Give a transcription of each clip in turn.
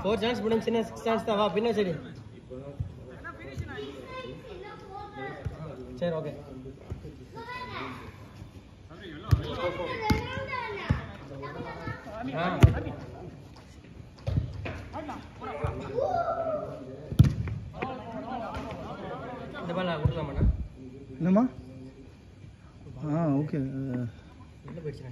Four chance पड़े चिन्ह 6 chance था पिना सरी சரி ஓகே இந்த பால் கொடுக்கலாமாண்ணா என்னம்மா ஓகே என்ன போயிடுச்சு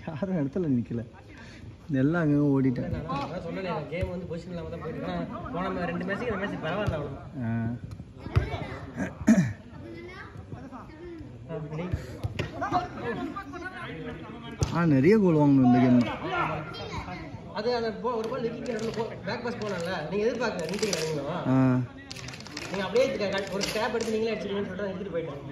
யாரும் இடத்துல நிற்கல எல்லாம் அங்கே ஓடிட்டேன் சொன்னேன் கேம் வந்து பொசிஷன் இல்லாமல் தான் போயிட்டு போன 2 மேட்ச்சுக்கு இந்த மேட்ச் பரவாயில்ல அவ்வளோ நிறைய கோல் வாங்கணும் இந்த கேம் அது அந்த ஒரு பால் பேக் பாஸ் போனால நீங்கள் எதிர்பார்க்கல நிறுத்திக்கிறீங்களா நீங்கள் அப்படியே ஒரு ஸ்டாப் எடுத்து நீங்களே அடிச்சிருக்கீங்கன்னு சொல்லிட்டு எடுத்துகிட்டு போயிட்டேன்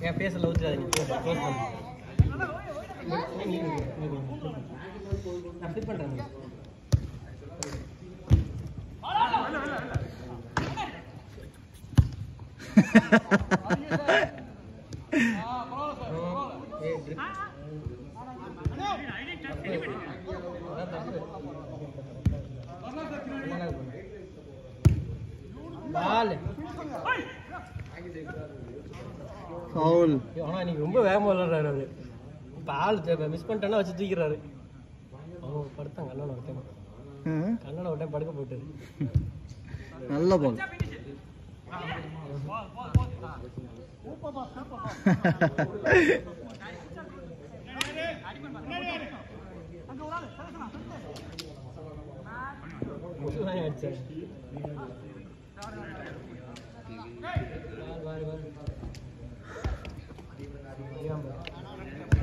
என் பேசல ஊற்றுறாதீங்க க்ளோஸ் பண்ணு நான் ஃபிட் பண்ணுறேன் ஃபவுல் ஆனா நீங்க ரொம்ப வேகமா விளையாடுறாரு அவரு பால் மிஸ் பண்ணிட்டேன்னா வச்சு தூக்கிறாரு அவங்க படுத்தாங்க கண்ணனை ஒரு டைம் படுக்க போட்டாரு நல்ல பால்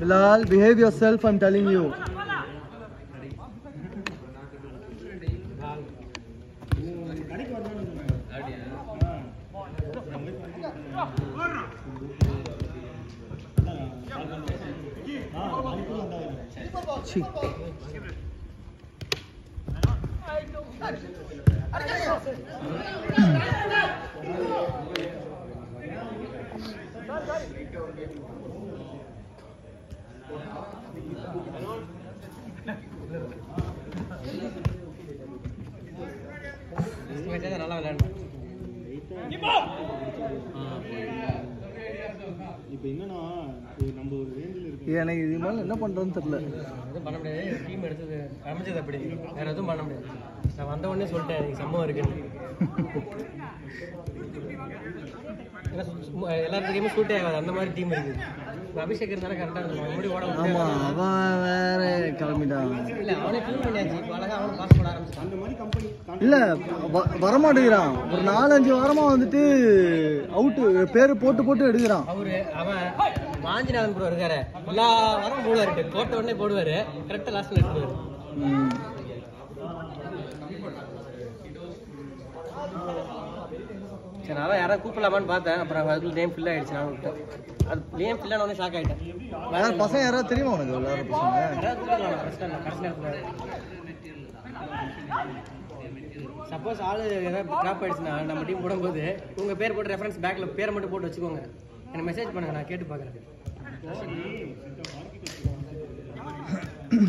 Bilal, behave yourself, I'm telling you. நல்லா விளையாடணும் இப்போ என்னன்னா நம்ம ஒரு ரேஞ்சில் இருக்கு எனக்கு இது மேலே என்ன பண்ணுறதுன்னு தெரியல எதுவும் பண்ண முடியாது டீம் எடுத்தது அமைஞ்சது அப்படி வேற எதுவும் பண்ண முடியாது நான் வந்த உடனே சொல்லிட்டேன் எனக்கு சம்பவம் இருக்குன்னு எல்லாத்துக்குமே சூட்டே ஆகாது அந்த மாதிரி டீம் இருக்குது அபிஷேக் இருந்தாலும் கரெக்டாக இருக்கும் முடி ஓட ஆமாம் அவன் வேற கிளம்பிட்டான் இல்லை அவனே க்ளீன் பண்ணியாச்சு இப்போ அழகாக அவனை பாஸ் பண்ண ஆரம்பிச்சான் அந்த மாதிரி கம்பெனி இல்லை வரமாட்டேங்கிறான் ஒரு 4-5 வாரமாக வந்துட்டு அவுட்டு பேர் போட்டு எடுக்கிறான் அவன் வாஞ்சிநாதன் ப்ரோ இருக்காரு எல்லா வாரம் போடுவாரு போட்ட உடனே போடுவாரு கரெக்டாக லாஸ்ட்ல எடுத்துருவாரு சரி நான் யாராவது கூப்பிடலாமான்னு பார்த்தேன் அப்புறம் அதுக்குள்ள நேம் ஃபில் ஆயிடுச்சு நான் விட்டேன் அது நேம் ஃபில் ஆனோடனே ஷாக் ஆகிட்டேன் வேற பசங்க யாராவது தெரியுமா உனக்கு விளையாடுற பசங்க யாராவது கூப்பிடலாம் கடைசி நேரத்தில் சப்போஸ் ஆள் ஏதாவது ட்ராப் ஆயிடுச்சுன்னா நம்ம டீம் போடும்போது உங்கள் பேர் போட்டு ரெஃபரன்ஸ் பேக்கில் பேரை மட்டும் போட்டு வச்சுக்கோங்க எனக்கு மெசேஜ் பண்ணுங்க நான் கேட்டு பார்க்குறேன்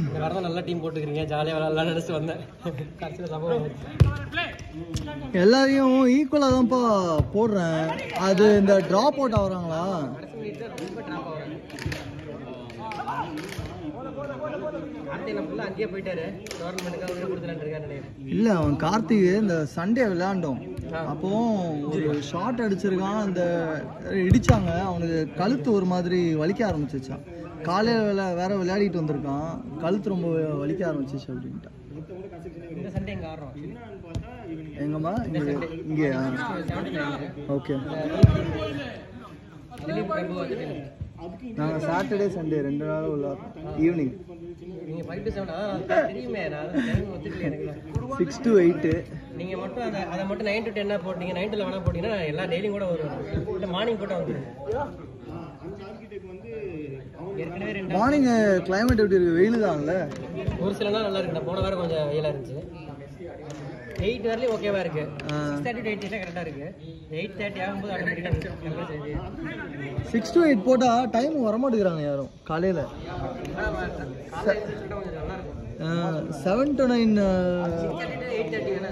இந்த வாரம் தான் நல்லா டீம் போட்டுக்கிறீங்க ஜாலியாக விளாட்லாம் நினச்சி வந்தேன் கடைசியில் சம்பவம் எல்லாரையும் ஈக்குவலாக தான்ப்பா போடுறேன் அது இந்த ட்ராப் அவுட் ஆகுறாங்களா ரொம்ப ட்ராப் ஆகுறாங்க அங்கேயே போயிட்டாரு டோர்னமெண்ட்டுக்காக கொடுத்துட்டு இருக்காரு இல்லை அவன் கார்த்திக் இந்த சண்டே விளையாண்டோம் அப்போ ஒரு ஷாட் அடிச்சிருக்கான் அந்த இடிச்சாங்க அவனுக்கு கழுத்து ஒரு மாதிரி வலிக்க ஆரம்பிச்சிச்சான் காலையில் வேற விளையாடிட்டு வந்திருக்கான், கழுத்து ரொம்ப வலிக்க ஆரம்பிச்சிச்சு அப்படின்ட்டான். இந்த சண்டே எங்க ஆடுறோம் எங்கம்மா இங்கே? ஓகே, நாங்கள் சாட்டர்டே சண்டே 2 நாள் விளையாடுறோம் ஈவினிங். நீங்கள் 5 to 7 அதான் தெரியுமே, நான் டைம் ஒத்துக்கல எனக்கு. 6 to 8. நீங்கள் மட்டும் அதை மட்டும் 9 to 10 போட்டீங்க, 9 to 11 போட்டிங்கன்னா எல்லா டெய்லியும் கூட வரும். இல்லை மார்னிங் போட்டால் வந்துடும். ஏற்கனவே 2 மார்னிங் கிளைமேட் எப்படி இருக்குது? வெயில் தான்ல. ஒரு சில நாள் நல்லா இருக்குண்ணா. போன வாரம் கொஞ்சம் வெயிலாக இருந்துச்சு. 8 வரலையும் ஓகேவா இருக்கு. 6:30 to 8 கரெக்டாக இருக்கு. 8:30 ஆகும்போது ஆட்டோமேட்டிக்காக 6 to 8 போட்டால் டைம் வரமாட்டேங்கிறாங்க யாரும் காலையில். 7 to 9 8:30 வேணா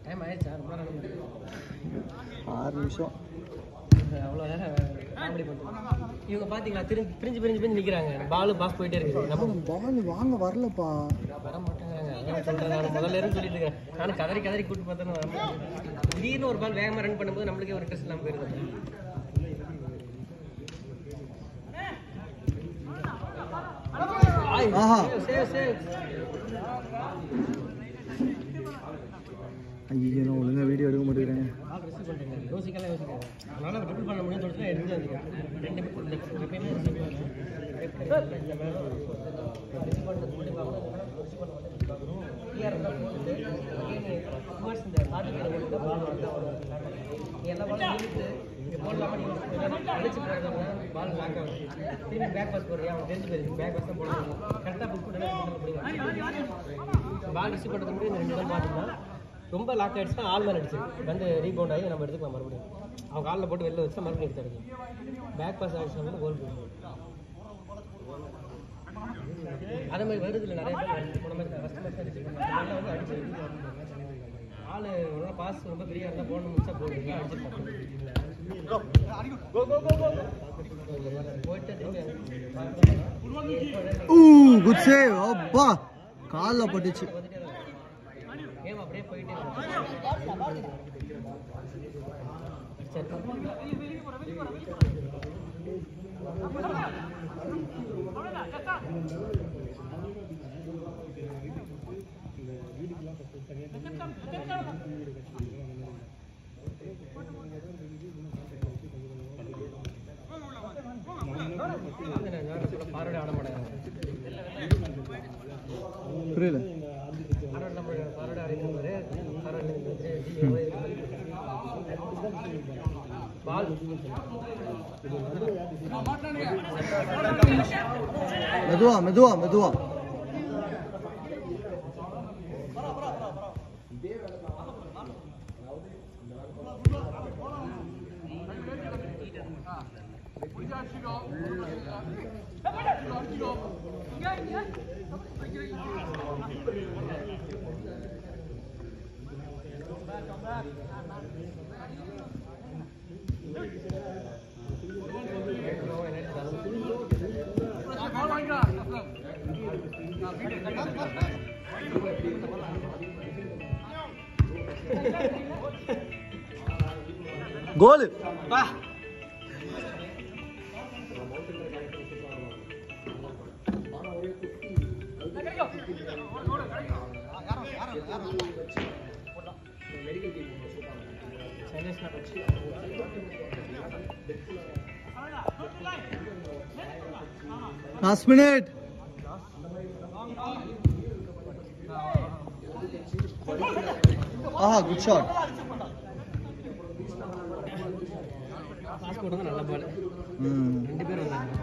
டைம் ஆயிடுச்சா? ரொம்ப நேரம் 6 நிமிஷம். அவ்வளோ நேரம் காமெடி பண்ணுறாங்க இவங்க. பார்த்தீங்களா, பிரிஞ்சு நிற்கிறாங்க. பாஸ் போயிட்டே இருக்குது. நம்ம பால் வாங்க வரலப்பா, வர மாட்டேங்கிறாங்க. அதான் சொல்கிறேன், நான் முதல்ல இருந்து சொல்லிட்டு இருக்கேன். நானும் கதறி கூட்டு பார்த்தேன்னு வர மாட்டேன். திடீர்னு ஒரு பால் வேகமாக ரன் பண்ணும்போது நம்மளுக்கே ஒரு இன்ட்ரெஸ்ட் இல்லாமல் போயிருந்தோம். ஐயோ, நான் ஒழுங்காக வீடியோ எடுக்க மாட்டேங்கிறேன். யோசிக்கலாம். அதனால் ட்ரிபிள் பண்ண முடியும்னு சொல்லிட்டு எடுத்து வந்துருக்கேன். 2 எப்பயுமே எல்லா பாலும் இழுத்து போடலாமல் அடிச்சு போடுறதுனா பால் லாக் ஆகும். திரும்பி பேக் பாஸ் போடுறியா, அவன் தெரிஞ்சு போயிருக்கு. பேக் பாஸ் தான் போடுறாங்க. கரெக்டாக புக் பண்ணி பால் ரிசீவ் பண்ணுறது மட்டும் இந்த 2 நாள் பார்த்தீங்கன்னா ரொம்ப லாக் ஆகிடுச்சுன்னா ஆள் மேலே அடிச்சு வந்து ரீபவுண்ட் ஆகி நம்ம எடுத்துக்கலாம். மறுபடியும் அவங்க காலில் போட்டு வெளில வச்சா மறுபடியும் எடுத்து அடிக்கும். பேக் பாஸ் ஆகிடுச்சுன்னா கோல் போடுவோம். அதே மாதிரி வருது இல்லை, நிறைய பேர் போன மாதிரி ஃபஸ்ட் மேட்ச் அடிச்சிருக்காங்க. வந்து அடிச்சு ஆள் நல்லா பாஸ் ரொம்ப ஃப்ரீயாக இருந்தால் போன முடிச்சா போடுவீங்க. அடிச்சிருக்காங்க போயிட்டு குட் சேவ். அப்பா காலில் பட்டுச்சு. கேம் அப்படியே போயிட்டே பார்வடை ஆட மாட்டாங்க. புரியல. பார்வடை ஆடிட்டு பால் மெதுவா goal. Last minute. Ah, good shot. Pass போடுங்க, நல்ல பால். 2 பேர் வந்தாங்க.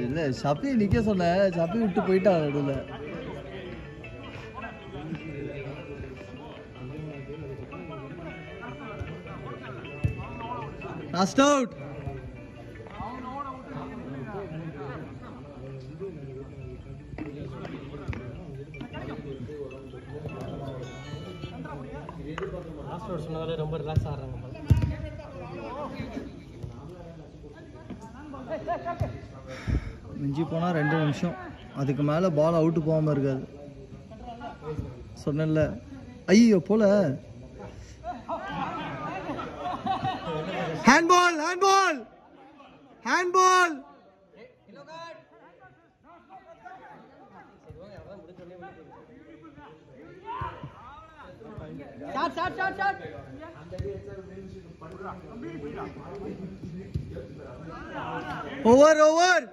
இல்ல சப்பி நிக்க சொன்ன, சப்பி விட்டு போயிட்டா நடுவுல. Last out. லாஸ்ட் அவுட் சொன்னதால ரொம்ப ரிலாக்ஸ் ஆடுறாங்க. மிஞ்சி போனால் 2 நிமிஷம், அதுக்கு மேலே பால் அவுட்டு போகாமல் இருக்காது. சொன்னல ஐயோ போல handball handball handball yellow card shot over over